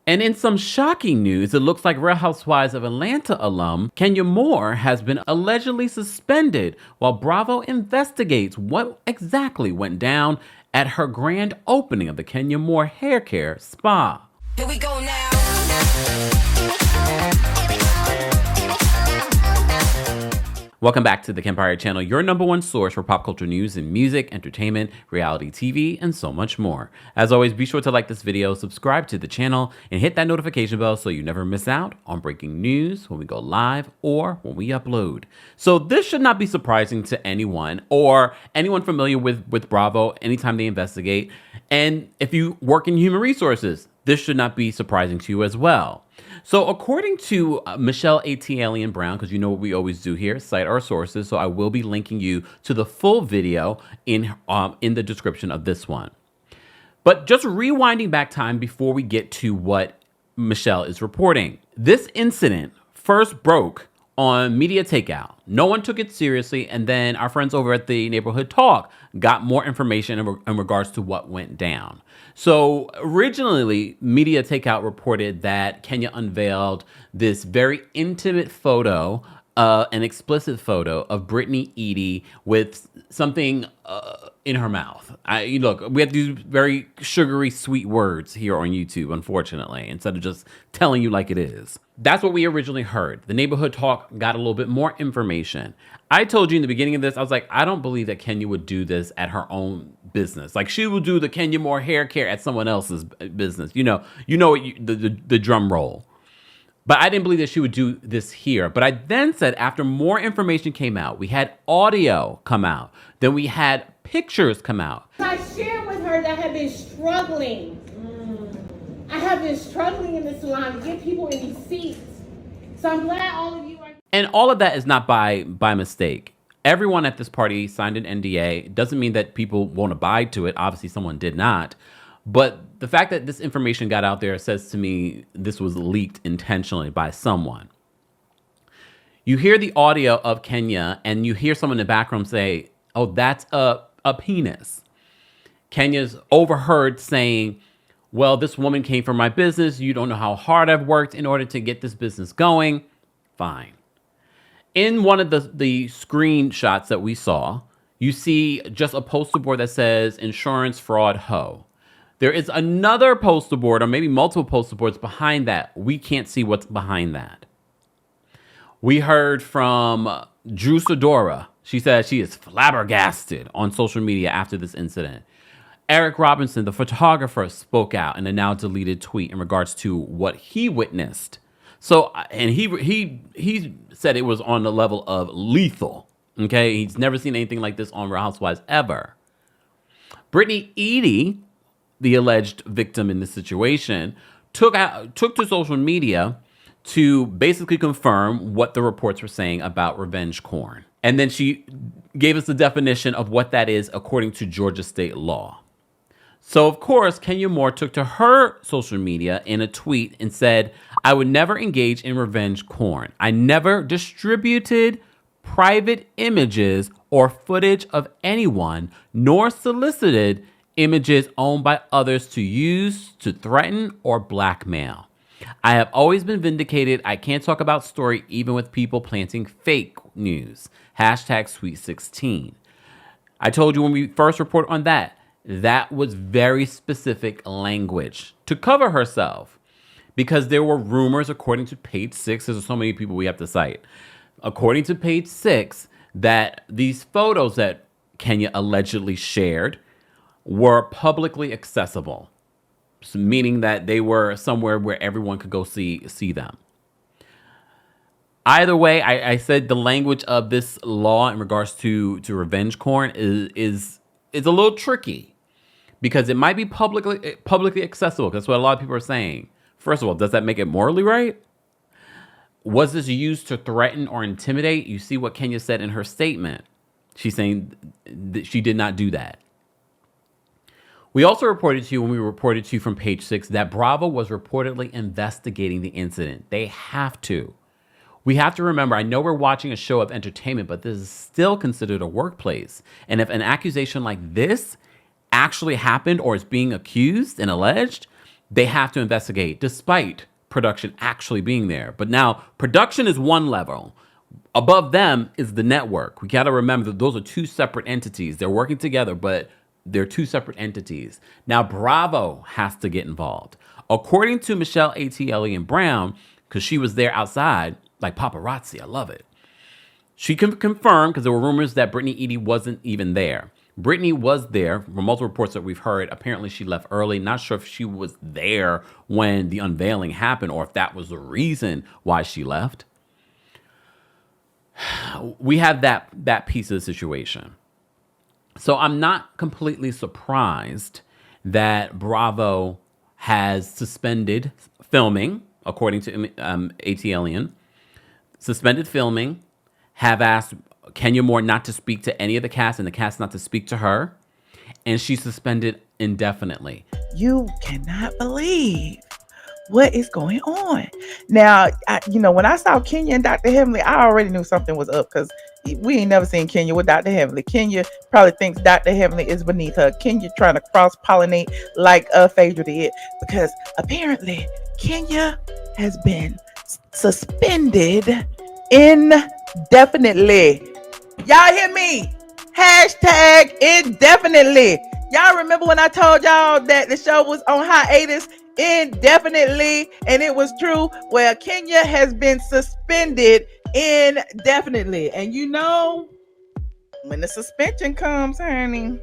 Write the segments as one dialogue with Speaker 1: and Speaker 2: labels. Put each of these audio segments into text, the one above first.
Speaker 1: And in some shocking news, it looks like Real Housewives of Atlanta alum Kenya Moore has been allegedly suspended while Bravo investigates what exactly went down at her grand opening of the Kenya Moore Hair Care Spa.
Speaker 2: Here we go now.
Speaker 1: Welcome back to the Kempire channel, your number one source for pop culture news in music, entertainment, reality TV, and so much more. As always, be sure to like this video, subscribe to the channel, and hit that notification bell so you never miss out on breaking news when we go live or when we upload. So this should not be surprising to anyone or anyone familiar with Bravo anytime they investigate. And if you work in human resources, this should not be surprising to you as well. So according to Michelle A.T. Brown, because you know what we always do here, cite our sources, so I will be linking you to the full video in the description of this one. But just rewinding back time before we get to what Michelle is reporting. This incident first broke on Media Takeout. No one took it seriously, and then our friends over at the Neighborhood Talk got more information in regards to what went down. So originally, Media Takeout reported that Kenya unveiled this very intimate photo, an explicit photo of Brittany Eady with something in her mouth. Look, we have to use very sugary, sweet words here on YouTube, unfortunately, instead of just telling you like it is. That's what we originally heard. The Neighborhood Talk got a little bit more information. I told you in the beginning of this, I was like, I don't believe that Kenya would do this at her own business. Like, she would do the Kenya Moore hair care at someone else's business. The drum roll. But I didn't believe that she would do this here. But I then said, after more information came out, we had audio come out, then we had pictures come out.
Speaker 3: I shared with her that I have been struggling. I have been struggling in this salon to get people in these seats. So I'm glad all of you are.
Speaker 1: And all of that is not by mistake. Everyone at this party signed an NDA. It doesn't mean that people won't abide to it. Obviously, someone did not. But the fact that this information got out there says to me this was leaked intentionally by someone. You hear the audio of Kenya, and you hear someone in the background say, oh, that's a penis. Kenya's overheard saying, well, this woman came from my business. You don't know how hard I've worked in order to get this business going. Fine. In one of the screenshots that we saw, you see just a poster board that says insurance fraud hoe. There is another poster board, or maybe multiple poster boards behind that. We can't see what's behind that. We heard from Drew Sidora. She said she is flabbergasted on social media after this incident. Eric Robinson, the photographer, spoke out in a now deleted tweet in regards to what he witnessed. So, and he said it was on the level of lethal. Okay, he's never seen anything like this on Real Housewives ever. Brittany Eady, the alleged victim in this situation, took to social media to basically confirm what the reports were saying about revenge porn. And then she gave us the definition of what that is according to Georgia state law. So, of course, Kenya Moore took to her social media in a tweet and said, I would never engage in revenge porn. I never distributed private images or footage of anyone, nor solicited images owned by others to use to threaten or blackmail. I have always been vindicated. I can't talk about story even with people planting fake news. Hashtag Sweet 16. I told you when we first reported on that, that was very specific language to cover herself because there were rumors, according to page 6, there's so many people we have to cite. According to page 6, that these photos that Kenya allegedly shared were publicly accessible, meaning that they were somewhere where everyone could go see them. Either way, I said the language of this law in regards to revenge porn is a little tricky because it might be publicly accessible. That's what a lot of people are saying. First of all, does that make it morally right? Was this used to threaten or intimidate? You see what Kenya said in her statement. She's saying that she did not do that. We also reported to you when we reported to you from page 6 that Bravo was reportedly investigating the incident. They have to. We have to remember, I know we're watching a show of entertainment, but this is still considered a workplace. And if an accusation like this actually happened or is being accused and alleged, they have to investigate despite production actually being there. But now production is one level. Above them is the network. We got to remember that those are two separate entities. They're working together, but they're two separate entities. Now Bravo has to get involved. According to Michelle A.T. and Brown, because she was there outside, like paparazzi, I love it. She can confirm, because there were rumors that Brittany Eady wasn't even there. Brittany was there from multiple reports that we've heard. Apparently she left early. Not sure if she was there when the unveiling happened or if that was the reason why she left. We have that piece of the situation. So I'm not completely surprised that Bravo has suspended filming, according to ATLian. Suspended filming, have asked Kenya Moore not to speak to any of the cast and the cast not to speak to her. And she's suspended indefinitely.
Speaker 2: You cannot believe what is going on. Now, when I saw Kenya and Dr. Heavenly, I already knew something was up because we ain't never seen Kenya with Dr. Heavenly. Kenya probably thinks Dr. Heavenly is beneath her. Kenya trying to cross-pollinate like Phaedra did, because apparently Kenya has been suspended indefinitely. Y'all hear me? Hashtag indefinitely. Y'all remember when I told y'all that the show was on hiatus indefinitely, and it was true? Well, Kenya has been suspended indefinitely. And when the suspension comes, honey,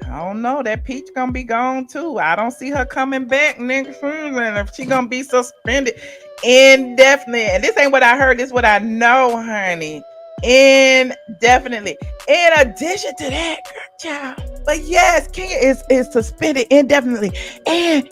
Speaker 2: I don't know, that Peach gonna be gone too. I don't see her coming back next season if she gonna be suspended indefinitely. And this ain't what I heard, this is what I know, honey. Indefinitely. In addition to that, child. But yes, Kenya is suspended indefinitely. And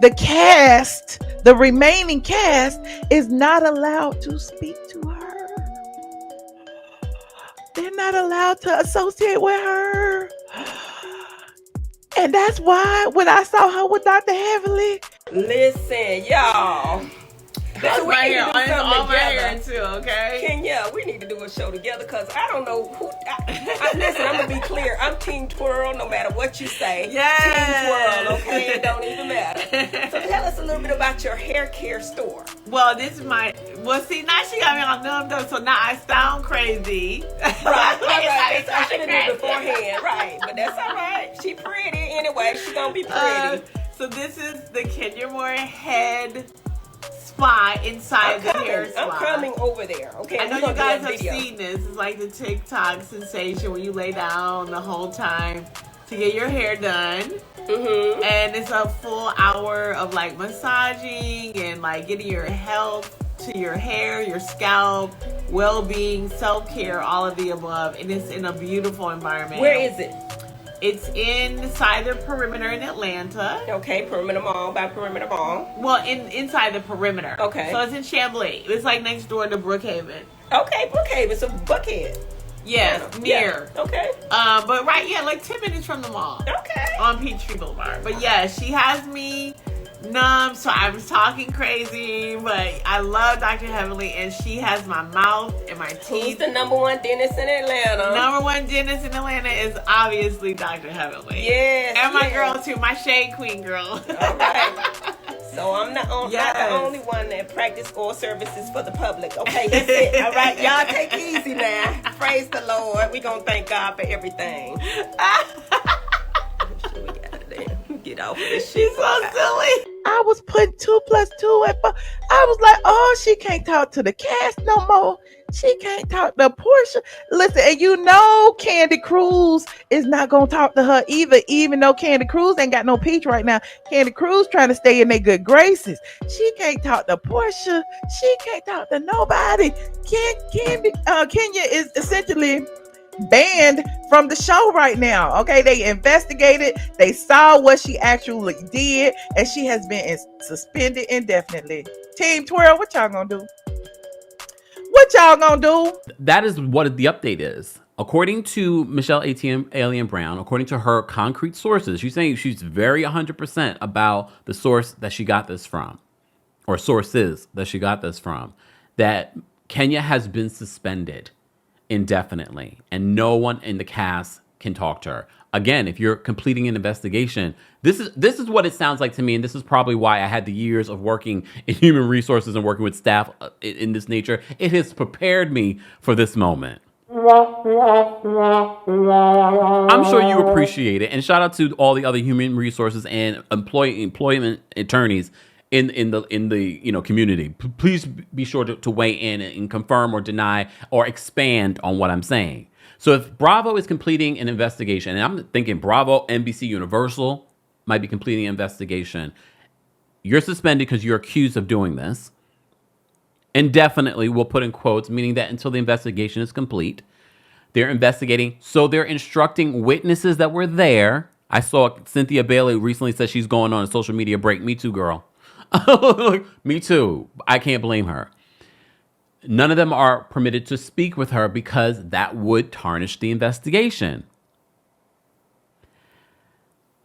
Speaker 2: the remaining cast is not allowed to speak to her. They're not allowed to associate with her. And that's why when I saw her with Dr. Heavenly,
Speaker 4: listen, y'all.
Speaker 2: that's right here on
Speaker 4: something
Speaker 2: here too, okay?
Speaker 4: Kenya, we need to do a show together because I don't know who. Listen, I'm gonna be clear. I'm Team Twirl, no matter what you say.
Speaker 2: Yes.
Speaker 4: Team Twirl, okay? It don't even matter. So tell us a little bit about your hair care store.
Speaker 2: Well, this is see, now she got me on numbed up, so now I sound crazy.
Speaker 4: Right. I should have done it beforehand, right? But that's all right. She pretty anyway. She gonna be pretty.
Speaker 2: So this is the Kenya Moore head spa inside the hair spa.
Speaker 4: I'm coming over there. Okay.
Speaker 2: I know you guys have seen this. It's like the TikTok sensation when you lay down the whole time to get your hair done.
Speaker 4: Mm-hmm.
Speaker 2: And it's a full hour of like massaging and like getting your health to your hair, your scalp, well-being, self-care, all of the above. And it's in a beautiful environment.
Speaker 4: Where is it?
Speaker 2: It's inside the perimeter in Atlanta.
Speaker 4: Okay, Perimeter Mall, by Perimeter Mall.
Speaker 2: Well, inside the perimeter.
Speaker 4: Okay.
Speaker 2: So it's in Chamblee. It's like next door to Brookhaven.
Speaker 4: Okay, Brookhaven, so Buckhead.
Speaker 2: Yeah, near.
Speaker 4: Yeah. Okay.
Speaker 2: But like 10 minutes from the mall.
Speaker 4: Okay.
Speaker 2: On Peachtree Boulevard. But yeah, she has me numb, so I was talking crazy, but I love Dr. Heavenly, and she has my mouth and my teeth.
Speaker 4: Who's the number one dentist in Atlanta?
Speaker 2: Number one dentist in Atlanta is obviously Dr. Heavenly.
Speaker 4: Yes.
Speaker 2: And my girl too, my shade queen girl.
Speaker 4: All right. So I'm not the only one that practice oral services for the public. Okay, that's it. All right, y'all take it easy now. Praise the Lord. We're going to thank God for everything. Get off of this shit.
Speaker 2: She's so silly. I was putting 2 + 2 at 4. I was like, oh, she can't talk to the cast no more. She can't talk to Portia. Listen, and Candy Cruz is not going to talk to her either, even though Candy Cruz ain't got no peach right now. Candy Cruz trying to stay in their good graces. She can't talk to Portia. She can't talk to nobody. Kenya is essentially banned from the show right now. Okay, they investigated, they saw what she actually did, and she has been suspended indefinitely. Team Twirl, what y'all gonna do? What y'all gonna do?
Speaker 1: That is what the update is. According to Michelle A.T. Alien Brown, according to her concrete sources, she's saying she's very 100% about the source that she got this from, or sources that she got this from, that Kenya has been suspended indefinitely, and no one in the cast can talk to her. again, if you're completing an investigation, this is what it sounds like to me, and this is probably why I had the years of working in human resources and working with staff in this nature. It has prepared me for this moment. I'm sure you appreciate it, and shout out to all the other human resources and employment attorneys in the community. Please be sure to weigh in and confirm or deny or expand on what I'm saying. So if Bravo is completing an investigation, and I'm thinking Bravo, NBC, Universal might be completing an investigation, you're suspended because you're accused of doing this. Indefinitely, we'll put in quotes, meaning that until the investigation is complete. They're investigating, so they're instructing witnesses that were there. I saw Cynthia Bailey recently said she's going on a social media break. Me too, girl. Me too. I can't blame her. None of them are permitted to speak with her because that would tarnish the investigation.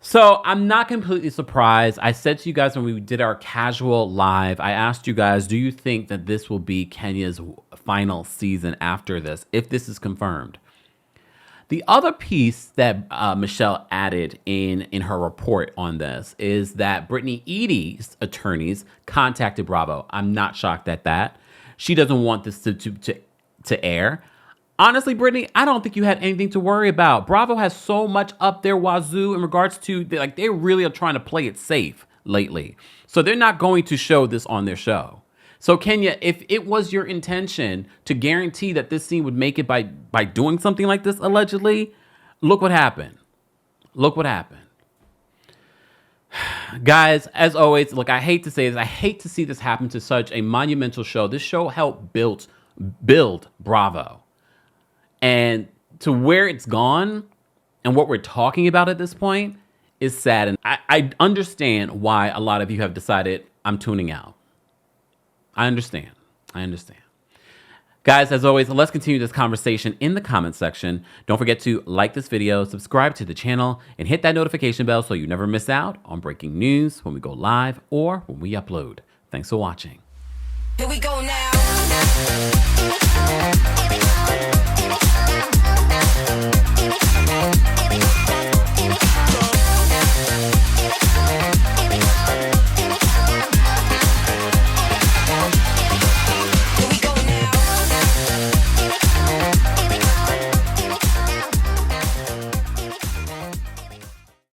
Speaker 1: So I'm not completely surprised. I said to you guys when we did our casual live, I asked you guys, do you think that this will be Kenya's final season after this, if this is confirmed? The other piece that Michelle added in her report on this is that Brittany Eady's attorneys contacted Bravo. I'm not shocked at that. She doesn't want this to air. Honestly, Brittany, I don't think you had anything to worry about. Bravo has so much up their wazoo in regards to, they really are trying to play it safe lately. So they're not going to show this on their show. So Kenya, if it was your intention to guarantee that this scene would make it by doing something like this, allegedly, look what happened. Look what happened. Guys, as always, look, I hate to say this. I hate to see this happen to such a monumental show. This show helped build Bravo. And to where it's gone and what we're talking about at this point is sad. And I understand why a lot of you have decided I'm tuning out. I understand. Guys, as always, let's continue this conversation in the comment section. Don't forget to like this video, subscribe to the channel, and hit that notification bell so you never miss out on breaking news when we go live or when we upload. Thanks for watching.
Speaker 5: Here we go now.